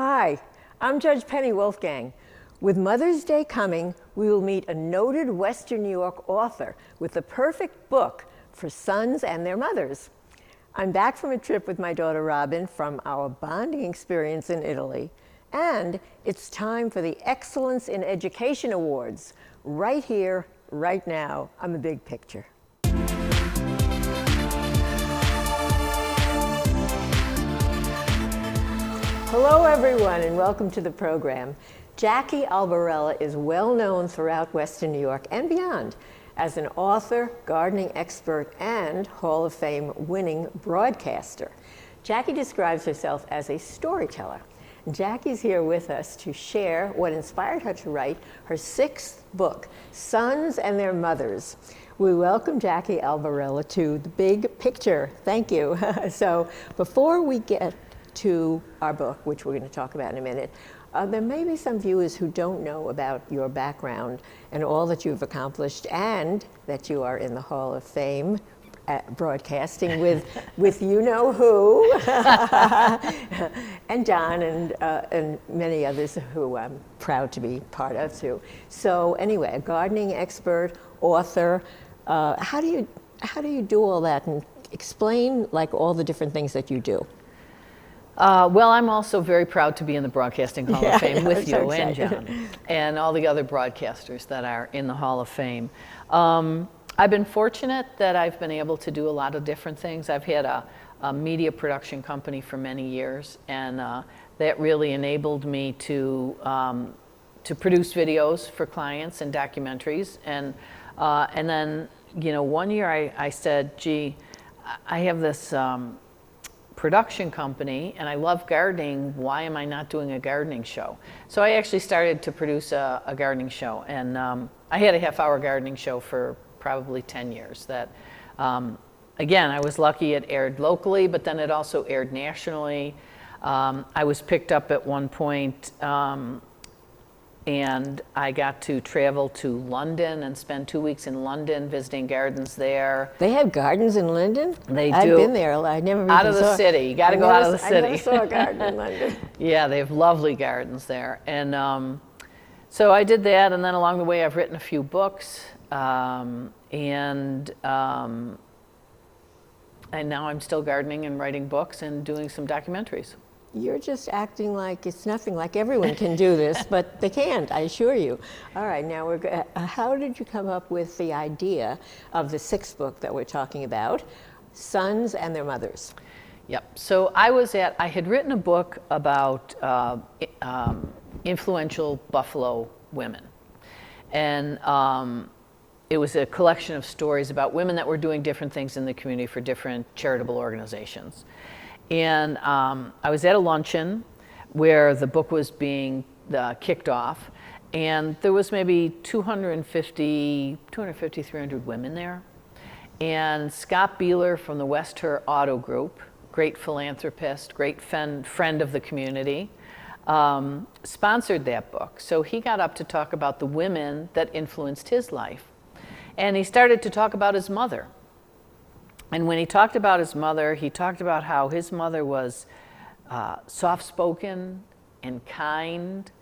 Hi, I'm Judge Penny Wolfgang. With Mother's Day coming, we will meet a noted Western New York author with the perfect book for sons and their mothers. I'm back from a trip with my daughter Robin from our bonding experience in Italy, and it's time for the Excellence in Education Awards, right here, right now, on the big picture. Hello everyone and welcome to the program. Jackie Albarella is well known throughout Western New York and beyond as an author, gardening expert, and Hall of Fame winning broadcaster. Jackie describes herself as a storyteller. Jackie's here with us to share what inspired her to write her sixth book, Sons and Their Mothers. We welcome Jackie Albarella to the big picture. Thank you. So before we get to our book, which we're going to talk about in a minute, there may be some viewers who don't know about your background and all that you've accomplished, and that you are in the Hall of Fame broadcasting with you know who, and John and many others who I'm proud to be part of too. So anyway, a gardening expert, author. How do you do all that, and explain like all the different things that you do? Well, I'm also very proud to be in the Broadcasting Hall of Fame with you and John and all the other broadcasters that are in the Hall of Fame. I've been fortunate that I've been able to do a lot of different things. I've had a media production company for many years, and that really enabled me to produce videos for clients and documentaries. And then, you know, one year I said, gee, I have this production company and I love gardening, why am I not doing a gardening show? So I actually started to produce a gardening show, and I had a half-hour gardening show for probably 10 years that, again, I was lucky it aired locally, but then it also aired nationally. I was picked up at one point and I got to travel to London and spend 2 weeks in London visiting gardens there. They have gardens in London? They do. I've been there. I never even out of the city. You got to go out of the city. I never saw a garden in London. Yeah, they have lovely gardens there. And so I did that, and then along the way I've written a few books, and now I'm still gardening and writing books and doing some documentaries. You're just acting like it's nothing, like everyone can do this, but they can't, I assure you. All right, now how did you come up with the idea of the sixth book that we're talking about, Sons and Their Mothers? Yep, so I had written a book about influential Buffalo women. And it was a collection of stories about women that were doing different things in the community for different charitable organizations. And I was at a luncheon where the book was being kicked off, and there was maybe 250, 300 women there. And Scott Beeler from the West Her Auto Group, great philanthropist, great friend of the community, sponsored that book. So he got up to talk about the women that influenced his life. And he started to talk about his mother. And when he talked about his mother, he talked about how his mother was soft-spoken and kind.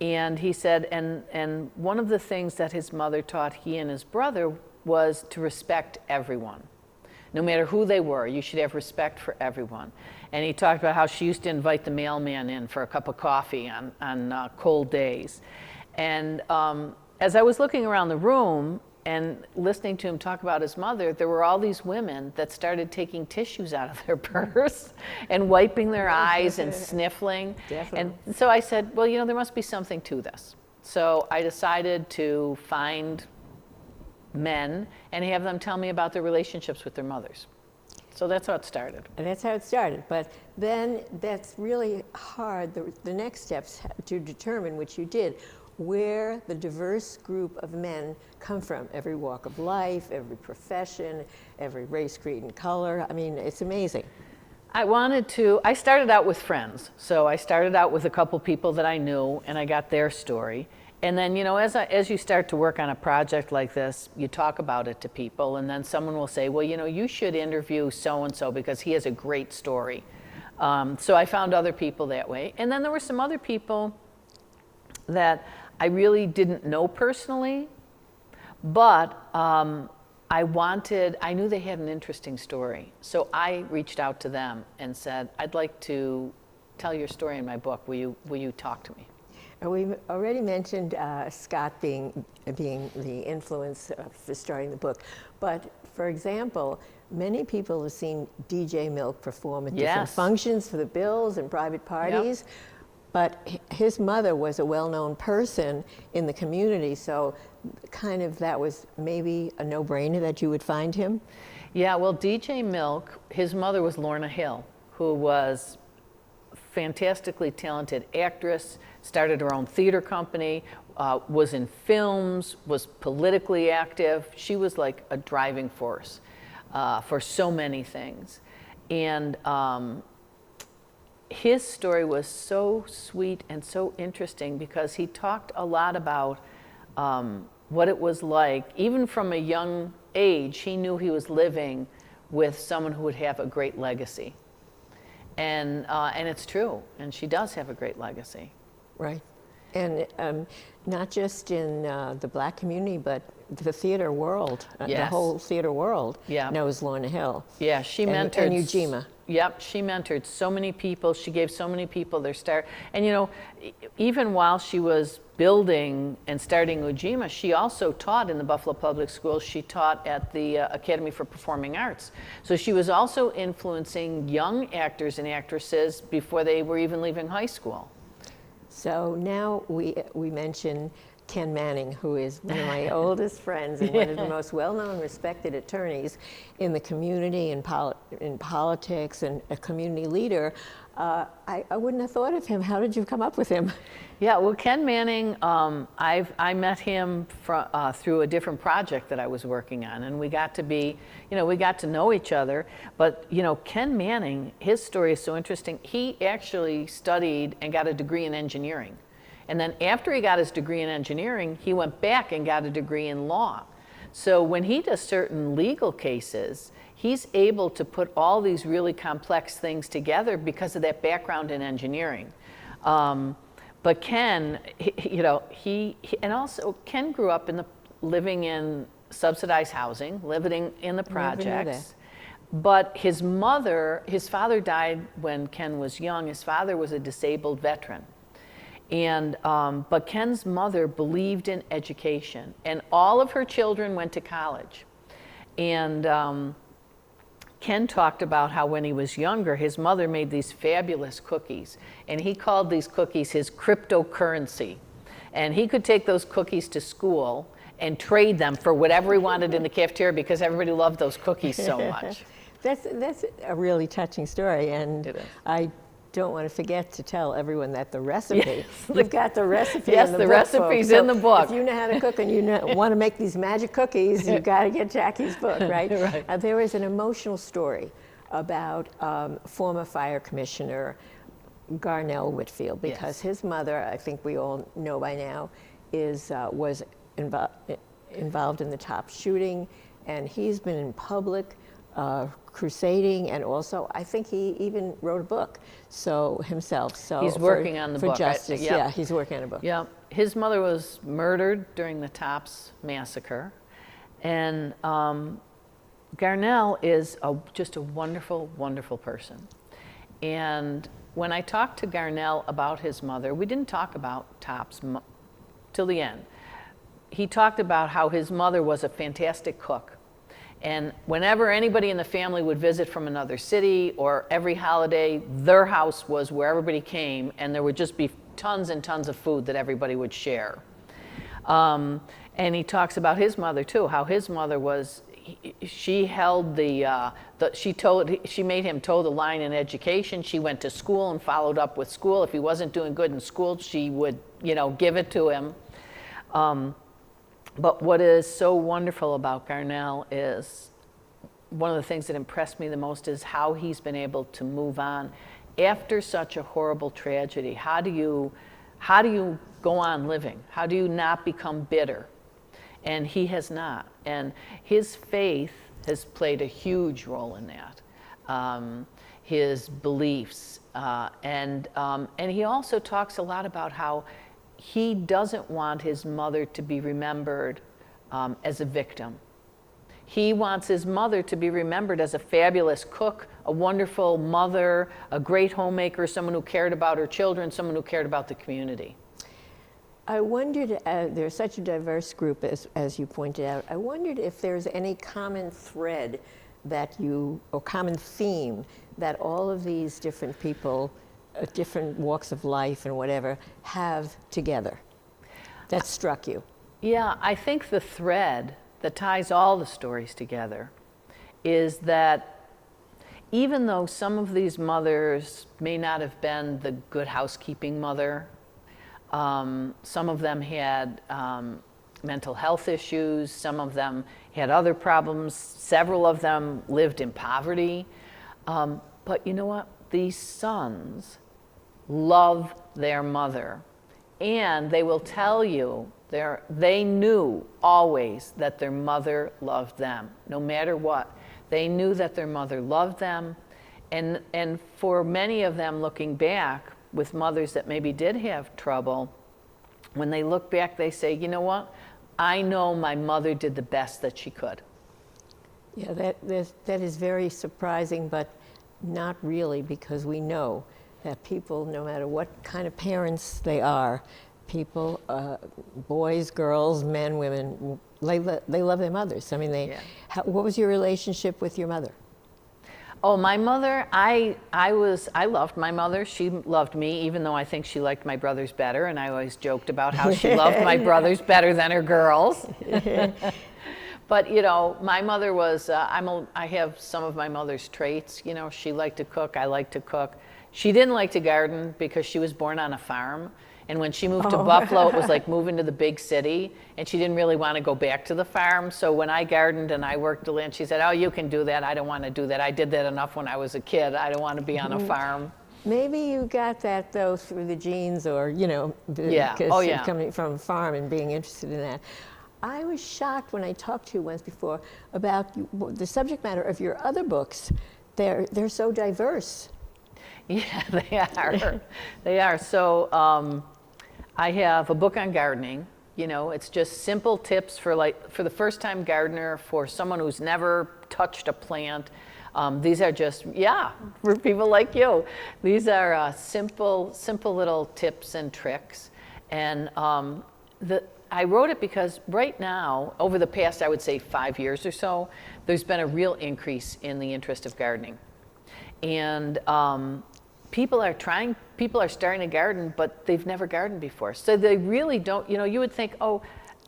And he said, and one of the things that his mother taught he and his brother was to respect everyone. No matter who they were, you should have respect for everyone. And he talked about how she used to invite the mailman in for a cup of coffee on cold days. And as I was looking around the room and listening to him talk about his mother, there were all these women that started taking tissues out of their purse and wiping their eyes and sniffling. Definitely. And so I said, well, you know, there must be something to this. So I decided to find men and have them tell me about their relationships with their mothers. So that's how it started. And that's how it started. But then that's really hard, the next steps to determine, which you did, where the diverse group of men come from, every walk of life, every profession, every race, creed, and color. I mean, it's amazing. I started out with friends. So I started out with a couple people that I knew, and I got their story. And then, you know, as you start to work on a project like this, you talk about it to people, and then someone will say, well, you know, you should interview so-and-so because he has a great story. So I found other people that way. And then there were some other people that I really didn't know personally, but I knew they had an interesting story. So I reached out to them and said, I'd like to tell your story in my book. Will you talk to me? We've already mentioned Scott being the influence for starting the book. But for example, many people have seen DJ Milk perform at different functions for the Bills and private parties. Yep. But his mother was a well-known person in the community, so kind of that was maybe a no-brainer that you would find him? Yeah, well, DJ Milk, his mother was Lorna Hill, who was fantastically talented actress, started her own theater company, was in films, was politically active. She was like a driving force for so many things. And his story was so sweet and so interesting because he talked a lot about what it was like. Even from a young age, he knew he was living with someone who would have a great legacy. And it's true, and she does have a great legacy. Right. And not just in the Black community, but the theater world, the whole theater world knows Lorna Hill. Yeah, she mentored. And Ujima. Yep, she mentored so many people. She gave so many people their start. And you know, even while she was building and starting Ujima, she also taught in the Buffalo Public Schools. She taught at the Academy for Performing Arts. So she was also influencing young actors and actresses before they were even leaving high school. So now we mention Ken Manning, who is one of my oldest friends and one of the most well-known, respected attorneys in the community, in politics, and a community leader. I wouldn't have thought of him. How did you come up with him? Yeah, well, Ken Manning, I met him through a different project that I was working on, and we got to we got to know each other. But Ken Manning, his story is so interesting. He actually studied and got a degree in engineering. And then after he got his degree in engineering, he went back and got a degree in law. So when he does certain legal cases, he's able to put all these really complex things together because of that background in engineering. But Ken, and also Ken grew up living in subsidized housing, living in the projects. But his father died when Ken was young. His father was a disabled veteran. And but Ken's mother believed in education, and all of her children went to college. And Ken talked about how when he was younger, his mother made these fabulous cookies, and he called these cookies his cryptocurrency. And he could take those cookies to school and trade them for whatever he wanted in the cafeteria because everybody loved those cookies so much. That's a really touching story, and it is. I don't want to forget to tell everyone that the recipe, you've got the recipe in the book. Yes, the recipe's in the book. If you know how to cook and you want to make these magic cookies, you've got to get Jackie's book, right? Right. There is an emotional story about former fire commissioner Garnell Whitfield, because his mother, I think we all know by now, was involved in the top shooting, and he's been in public crusading, and also I think he even wrote a book himself. So he's working on the book. For justice, yeah, he's working on a book. Yeah, his mother was murdered during the Tops massacre, and Garnell is just a wonderful, wonderful person. And when I talked to Garnell about his mother, we didn't talk about Tops till the end. He talked about how his mother was a fantastic cook. And whenever anybody in the family would visit from another city, or every holiday, their house was where everybody came, and there would just be tons and tons of food that everybody would share. And he talks about his mother too, how his mother was, she held she made him toe the line in education. She went to school and followed up with school. If he wasn't doing good in school, she would, give it to him. But what is so wonderful about Garnell is, one of the things that impressed me the most is how he's been able to move on after such a horrible tragedy. How do you go on living? How do you not become bitter? And he has not. And his faith has played a huge role in that. his beliefs. And he also talks a lot about how he doesn't want his mother to be remembered as a victim. He wants his mother to be remembered as a fabulous cook, a wonderful mother, a great homemaker, someone who cared about her children, someone who cared about the community. I wondered, there's such a diverse group, as you pointed out, I wondered if there's any common thread or common theme that all of these different people, different walks of life and whatever, have together that struck you. Yeah, I think the thread that ties all the stories together is that even though some of these mothers may not have been the good housekeeping mother, some of them had mental health issues, some of them had other problems, several of them lived in poverty. But you know what? These sons love their mother, and they will tell you they knew always that their mother loved them, no matter what. They knew that their mother loved them, and for many of them looking back, with mothers that maybe did have trouble, when they look back, they say, you know what? I know my mother did the best that she could. Yeah, that is very surprising, but not really, because we know that people, no matter what kind of parents they are, people, boys, girls, men, women, they love their mothers. I mean, what was your relationship with your mother? Oh, my mother, I loved my mother. She loved me, even though I think she liked my brothers better, and I always joked about how she loved my brothers better than her girls. But, you know, my mother was, I have some of my mother's traits. You know, she liked to cook, I liked to cook. She didn't like to garden because she was born on a farm. And when she moved to Buffalo, it was like moving to the big city, and she didn't really want to go back to the farm. So when I gardened and I worked the land, she said, oh, you can do that. I don't want to do that. I did that enough when I was a kid. I don't want to be on a farm. Maybe you got that, though, through the genes, or, you know, coming from a farm and being interested in that. I was shocked when I talked to you once before about the subject matter of your other books. They're so diverse. Yeah, they are. They are. So I have a book on gardening. You know, it's just simple tips for the first time gardener, for someone who's never touched a plant. These are just, for people like you. These are simple little tips and tricks. And I wrote it because right now, over the past, I would say 5 years or so, there's been a real increase in the interest of gardening. And people are starting to garden, but they've never gardened before. So they really don't, you know, you would think, oh,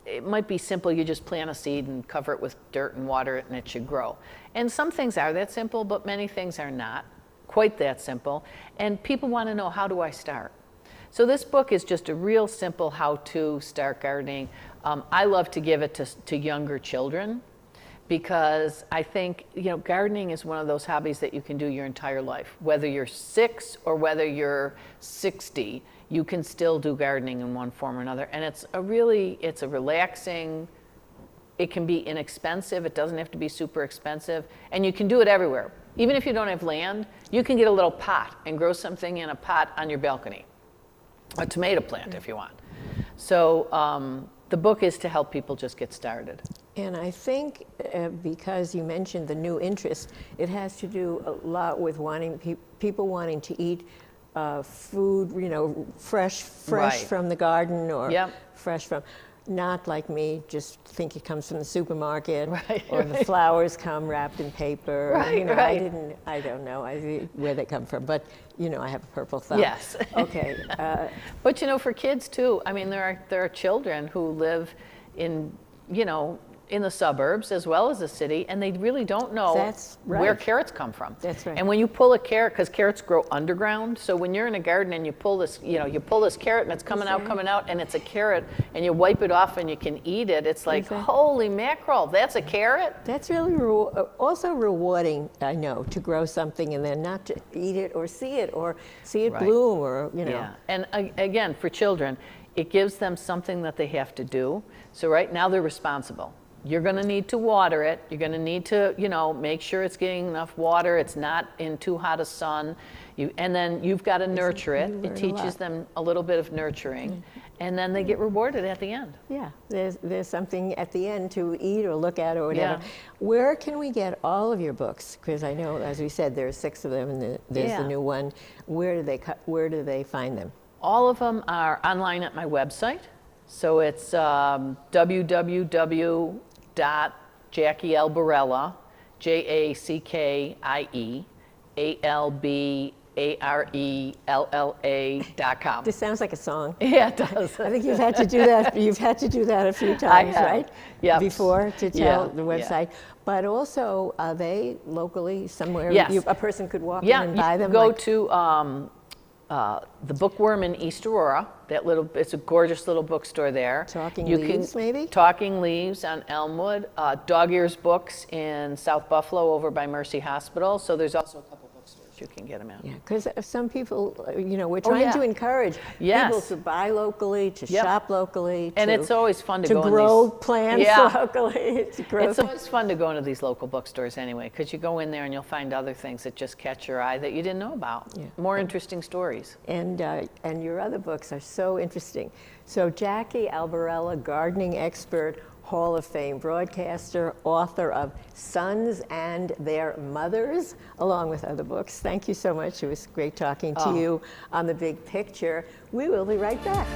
it might be simple. You just plant a seed and cover it with dirt and water it and it should grow. And some things are that simple, but many things are not quite that simple. And people want to know, how do I start? So this book is just a real simple how to start gardening. I love to give it to younger children, because I think, you know, gardening is one of those hobbies that you can do your entire life. Whether you're 6 or whether you're 60, you can still do gardening in one form or another. And it's a relaxing, it can be inexpensive, it doesn't have to be super expensive, and you can do it everywhere. Even if you don't have land, you can get a little pot and grow something in a pot on your balcony. A tomato plant if you want. So the book is to help people just get started. And I think because you mentioned the new interest, it has to do a lot with people wanting to eat food, you know, fresh Right. from the garden, or Yep. fresh from, not like me, just think it comes from the supermarket, Right, or the flowers come wrapped in paper. Right, you know, right. I don't know where they come from, but you know, I have a purple thumb. Yes. Okay. But you know, for kids too, I mean, there are children who live in, you know, in the suburbs as well as the city, and they really don't know That's right. where carrots come from. That's right. And when you pull a carrot, because carrots grow underground, so when you're in a garden and you pull this, you know, you pull this carrot and it's coming out, and it's a carrot, and you wipe it off and you can eat it, it's like, Exactly. holy mackerel, that's a carrot? That's really also rewarding, I know, to grow something and then not to eat it or see it Right. bloom, or, you know. Yeah, and again, for children, it gives them something that they have to do. So right now they're responsible. You're going to need to water it. You're going to need to, make sure it's getting enough water. It's not in too hot a sun. And then you've got to nurture it. It teaches them a little bit of nurturing. And then they get rewarded at the end. Yeah, there's something at the end to eat or look at or whatever. Yeah. Where can we get all of your books? Because I know, as we said, there's 6 of them, and there's the new one. Where do they find them? All of them are online at my website. So it's www.JackieAlbarella, JackieAlbarella.com. This sounds like a song. Yeah, it does. I think you've had to do that. You've had to do that a few times, right? Yeah. Before to tell the website. Yeah. But also, are they locally somewhere? Yes. A person could walk in Yeah, and buy you them. go to the Bookworm in East Aurora. It's a gorgeous little bookstore there. Talking Leaves, maybe? Talking Leaves on Elmwood. Dog Ears Books in South Buffalo over by Mercy Hospital. So there's also a couple bookstores you can get them at. Yeah, because some people, we're trying to encourage people to buy locally, to shop locally. And it's always fun to go grow in these, plants locally. It's always fun to go into these local bookstores anyway, because you go in there and you'll find other things that just catch your eye that you didn't know about. Yeah. More interesting stories. And your other books are so interesting. So Jackie Albarella, gardening expert, Hall of Fame broadcaster, author of Sons and Their Mothers, along with other books. Thank you so much. It was great talking to you on The Big Picture. We will be right back.